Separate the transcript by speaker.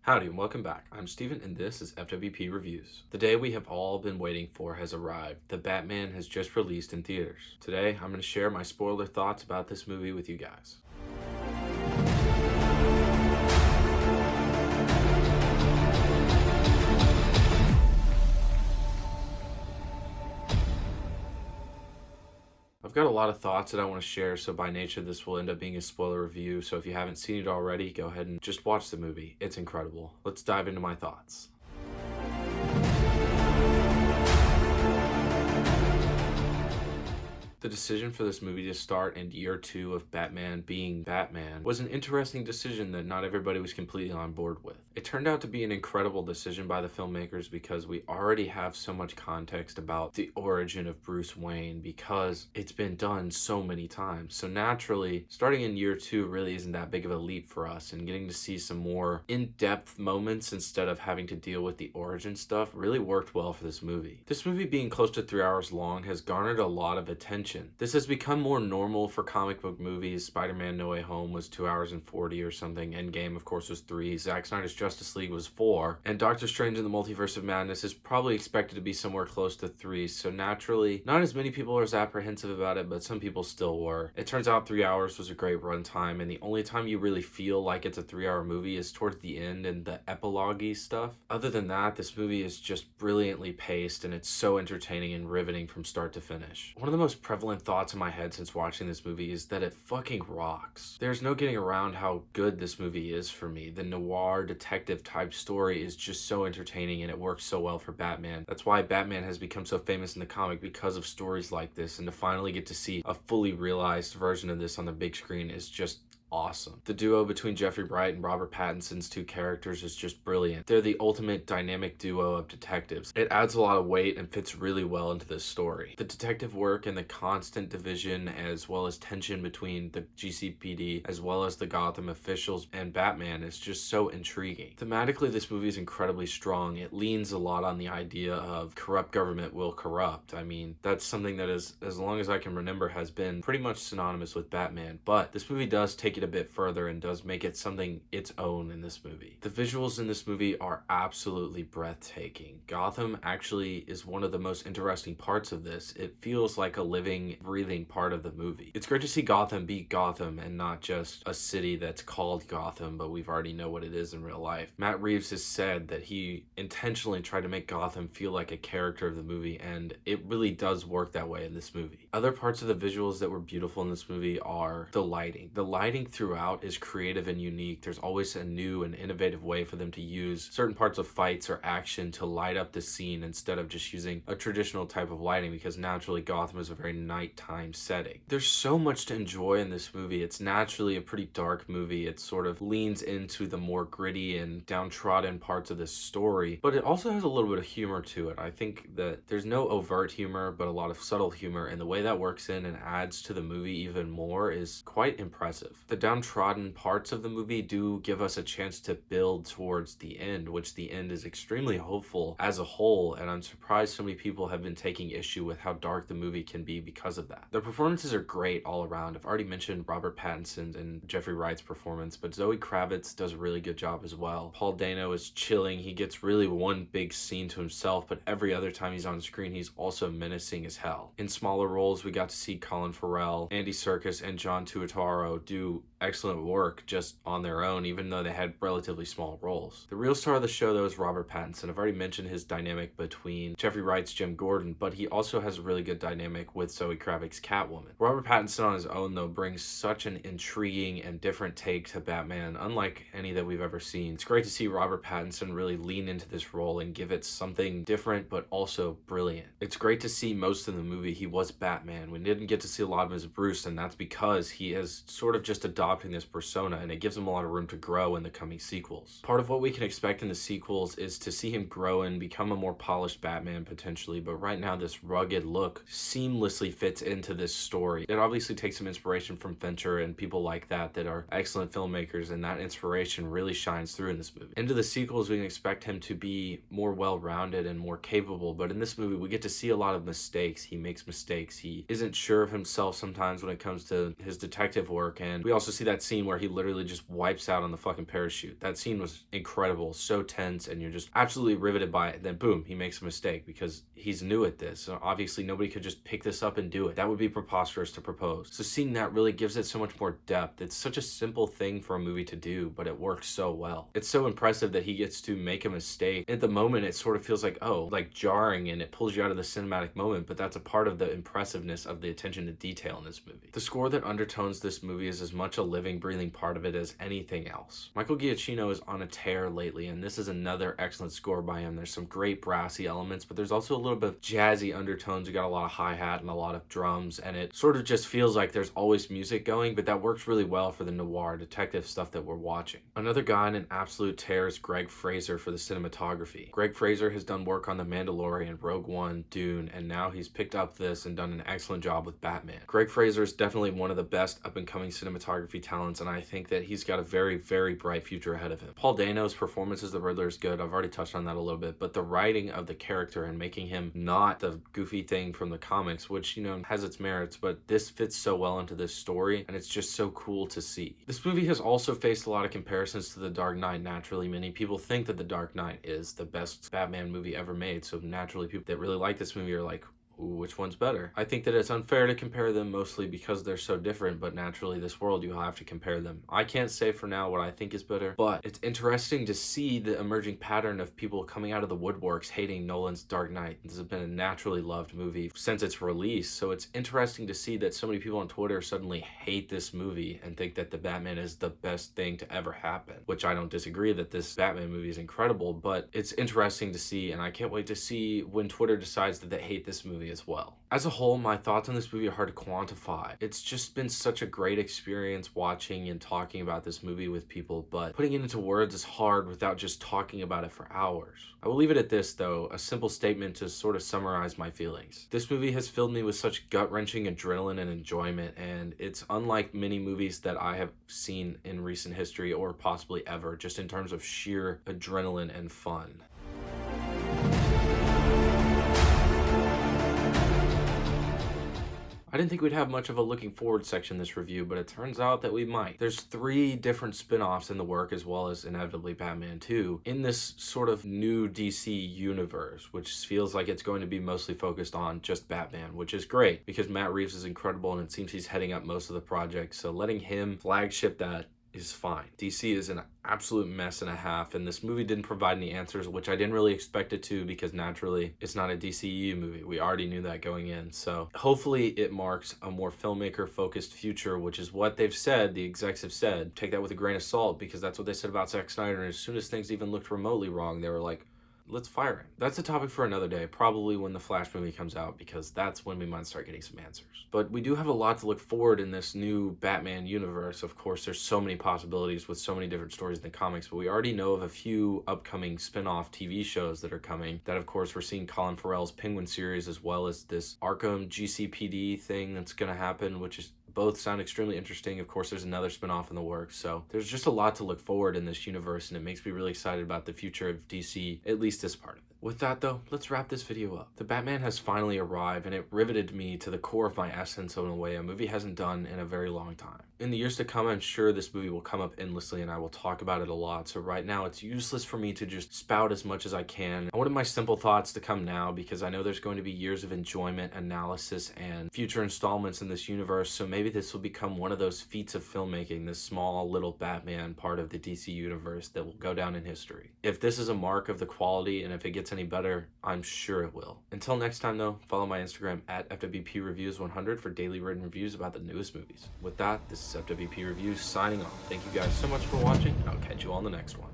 Speaker 1: Howdy and welcome back. I'm Steven and this is FWP Reviews. The day we have all been waiting for has arrived. The Batman has just released in theaters. Today, I'm going to share my spoiler thoughts about this movie with you guys. I've got a lot of thoughts that I want to share, so by nature this will end up being a spoiler review, so if you haven't seen it already, go ahead and just watch the movie. It's incredible. Let's dive into my thoughts. The decision for this movie to start in year 2 of Batman being Batman was an interesting decision that not everybody was completely on board with. It turned out to be an incredible decision by the filmmakers because we already have so much context about the origin of Bruce Wayne because it's been done so many times. So naturally, starting in year 2 really isn't that big of a leap for us, and getting to see some more in-depth moments instead of having to deal with the origin stuff really worked well for this movie. This movie being close to 3 hours long has garnered a lot of attention. This has become more normal for comic book movies. Spider-Man No Way Home was 2 hours and 40 or something. Endgame, of course, was 3. Zack Snyder's Justice League was 4. And Doctor Strange in the Multiverse of Madness is probably expected to be somewhere close to 3. So naturally, not as many people are as apprehensive about it, but some people still were. It turns out 3 hours was a great runtime, and the only time you really feel like it's a 3-hour movie is towards the end and the epilogue-y stuff. Other than that, this movie is just brilliantly paced, and it's so entertaining and riveting from start to finish. One of the most prevalent thoughts in my head since watching this movie is that it fucking rocks. There's no getting around how good this movie is for me. The noir detective type story is just so entertaining, and it works so well for Batman. That's why Batman has become so famous in the comic, because of stories like this, and to finally get to see a fully realized version of this on the big screen is just awesome. The duo between Jeffrey Wright and Robert Pattinson's two characters is just brilliant. They're the ultimate dynamic duo of detectives. It adds a lot of weight and fits really well into this story. The detective work and the constant division as well as tension between the GCPD as well as the Gotham officials and Batman is just so intriguing. Thematically, this movie is incredibly strong. It leans a lot on the idea of corrupt government will corrupt. I mean, that's something that is, as long as I can remember, has been pretty much synonymous with Batman, but this movie does take it a bit further and does make it something its own in this movie. The visuals in this movie are absolutely breathtaking. Gotham actually is one of the most interesting parts of this. It feels like a living, breathing part of the movie. It's great to see Gotham be Gotham and not just a city that's called Gotham, but we've already know what it is in real life. Matt Reeves has said that he intentionally tried to make Gotham feel like a character of the movie, and it really does work that way in this movie. Other parts of the visuals that were beautiful in this movie are the lighting. The lighting throughout is creative and unique. There's always a new and innovative way for them to use certain parts of fights or action to light up the scene instead of just using a traditional type of lighting, because naturally Gotham is a very nighttime setting. There's so much to enjoy in this movie. It's naturally a pretty dark movie. It sort of leans into the more gritty and downtrodden parts of this story, but it also has a little bit of humor to it. I think that there's no overt humor, but a lot of subtle humor, and the way that works in and adds to the movie even more is quite impressive. The downtrodden parts of the movie do give us a chance to build towards the end, which the end is extremely hopeful as a whole, and I'm surprised so many people have been taking issue with how dark the movie can be because of that. The performances are great all around. I've already mentioned Robert Pattinson and Jeffrey Wright's performance, but Zoe Kravitz does a really good job as well. Paul Dano is chilling. He gets really one big scene to himself, but every other time he's on screen, he's also menacing as hell. In smaller roles, we got to see Colin Farrell, Andy Serkis, and John Turturro do excellent work just on their own, even though they had relatively small roles. The real star of the show, though, is Robert Pattinson. I've already mentioned his dynamic between Jeffrey Wright's Jim Gordon, but he also has a really good dynamic with Zoe Kravitz's Catwoman. Robert Pattinson on his own, though, brings such an intriguing and different take to Batman, unlike any that we've ever seen. It's great to see Robert Pattinson really lean into this role and give it something different, but also brilliant. It's great to see most of the movie he was Batman. We didn't get to see a lot of him as Bruce, and that's because he has sort of just adopting this persona, and it gives him a lot of room to grow in the coming sequels. Part of what we can expect in the sequels is to see him grow and become a more polished Batman potentially, but right now this rugged look seamlessly fits into this story. It obviously takes some inspiration from Fincher and people like that that are excellent filmmakers, and that inspiration really shines through in this movie. Into the sequels, we can expect him to be more well-rounded and more capable, but in this movie we get to see a lot of mistakes. He makes mistakes. He isn't sure of himself sometimes when it comes to his detective work, and we also see that scene where he literally just wipes out on the fucking parachute. That scene was incredible, so tense, and you're just absolutely riveted by it. And then boom, he makes a mistake because he's new at this. So obviously nobody could just pick this up and do it. That would be preposterous to propose. So seeing that really gives it so much more depth. It's such a simple thing for a movie to do, but it works so well. It's so impressive that he gets to make a mistake. At the moment, it sort of feels like, oh, like jarring, and it pulls you out of the cinematic moment, but that's a part of the impressiveness of the attention to detail in this movie. The score that undertones this movie is as much a living, breathing part of it as anything else. Michael Giacchino is on a tear lately, and this is another excellent score by him. There's some great brassy elements, but there's also a little bit of jazzy undertones. You got a lot of hi-hat and a lot of drums, and it sort of just feels like there's always music going, but that works really well for the noir detective stuff that we're watching. Another guy in an absolute tear is Greg Fraser for the cinematography. Greg Fraser has done work on The Mandalorian, Rogue One, Dune, and now he's picked up this and done an excellent job with Batman. Greg Fraser is definitely one of the best up-and-coming cinematography talents, and I think that he's got a very, very bright future ahead of him. Paul Dano's performance as the Riddler is good. I've already touched on that a little bit, but the writing of the character and making him not the goofy thing from the comics, which, you know, has its merits, but this fits so well into this story, and it's just so cool to see. This movie has also faced a lot of comparisons to The Dark Knight. Naturally, many people think that The Dark Knight is the best Batman movie ever made, so naturally people that really like this movie are like, ooh, which one's better? I think that it's unfair to compare them mostly because they're so different, but naturally this world you have to compare them. I can't say for now what I think is better, but it's interesting to see the emerging pattern of people coming out of the woodworks hating Nolan's Dark Knight. This has been a naturally loved movie since its release, so it's interesting to see that so many people on Twitter suddenly hate this movie and think that the Batman is the best thing to ever happen, which I don't disagree that this Batman movie is incredible, but it's interesting to see, and I can't wait to see when Twitter decides that they hate this movie as well. As a whole, my thoughts on this movie are hard to quantify. It's just been such a great experience watching and talking about this movie with people, but putting it into words is hard without just talking about it for hours. I will leave it at this though, a simple statement to sort of summarize my feelings. This movie has filled me with such gut-wrenching adrenaline and enjoyment, and it's unlike many movies that I have seen in recent history or possibly ever, just in terms of sheer adrenaline and fun. I didn't think we'd have much of a looking forward section in this review, but it turns out that we might. There's 3 different spin-offs in the work, as well as inevitably Batman 2, in this sort of new DC universe, which feels like it's going to be mostly focused on just Batman, which is great because Matt Reeves is incredible and it seems he's heading up most of the projects, so letting him flagship that is fine. DC is an absolute mess and a half, and this movie didn't provide any answers, which I didn't really expect it to because naturally it's not a DCEU movie. We already knew that going in, so hopefully it marks a more filmmaker-focused future, which is what they've said, the execs have said. Take that with a grain of salt because that's what they said about Zack Snyder, and as soon as things even looked remotely wrong, they were like, let's fire him. That's a topic for another day, probably when the Flash movie comes out, because that's when we might start getting some answers. But we do have a lot to look forward in this new Batman universe. Of course, there's so many possibilities with so many different stories in the comics, but we already know of a few upcoming spin-off TV shows that are coming. That, of course, we're seeing Colin Farrell's Penguin series, as well as this Arkham GCPD thing that's going to happen, which is both sound extremely interesting. Of course, there's another spin-off in the works, so there's just a lot to look forward in this universe, and it makes me really excited about the future of DC, at least this part of it. With that though, let's wrap this video up. The Batman has finally arrived, and it riveted me to the core of my essence in a way a movie hasn't done in a very long time. In the years to come, I'm sure this movie will come up endlessly and I will talk about it a lot, so right now it's useless for me to just spout as much as I can. I wanted my simple thoughts to come now because I know there's going to be years of enjoyment, analysis, and future installments in this universe, so maybe this will become one of those feats of filmmaking, this small little Batman part of the DC universe that will go down in history. If this is a mark of the quality and if it gets any better, I'm sure it will. Until next time though, follow my Instagram at FWPReviews100 for daily written reviews about the newest movies. With that, this is FWP Reviews signing off. Thank you guys so much for watching, and I'll catch you on the next one.